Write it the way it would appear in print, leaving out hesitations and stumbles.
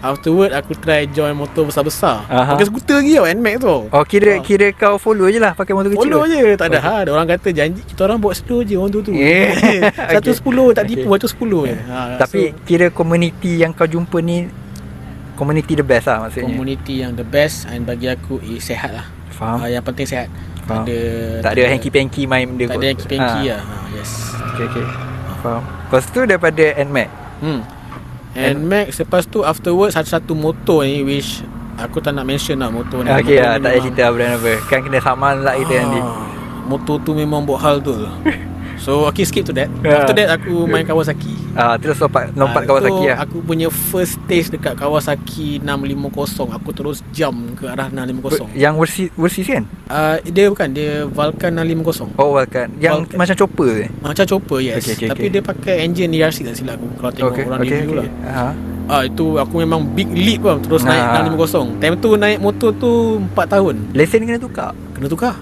Afterward aku try join motor besar-besar. Pakai skuter lagi tau, NMAX tu. Oh, kira kau follow je lah pakai motor kecil. Follow je, tak ada hal. Orang kata janji kita orang buat slow je orang tu. 110 tak tipu, 110 je. Tapi kira komuniti yang kau jumpa ni komuniti the best lah maksudnya. Komuniti yang the best and bagi aku sehat lah. Faham. Yang penting sehat. Tak ada hanky-panky main benda. Tak ada hanky-panky lah. Yes. Okay. Faham. Lepas tu daripada NMAX. NMAX lepas tu afterwards satu motor ni which aku tak nak mention lah motor ni. Okay lah, tak payah cerita brand apa. Kan kena saman lah kita nanti. Motor tu memang buat hal tu. So okay, skip to that. After that aku main Kawasaki. Terus lompat Kawasaki lah. Aku punya first taste dekat Kawasaki 650. Aku terus jump ke arah 650. Yang Versys kan? Dia bukan, dia Vulcan 650. Oh, Vulcan. Yang Vulcan. Macam chopper ke? Macam chopper, yes. Tapi dia pakai engine ERC tak silap aku. Kalau tengok orang review lah. Itu aku memang big leap lah. Terus naik 650. Time tu naik motor tu 4 tahun. Lesen kena tukar? Kena tukar.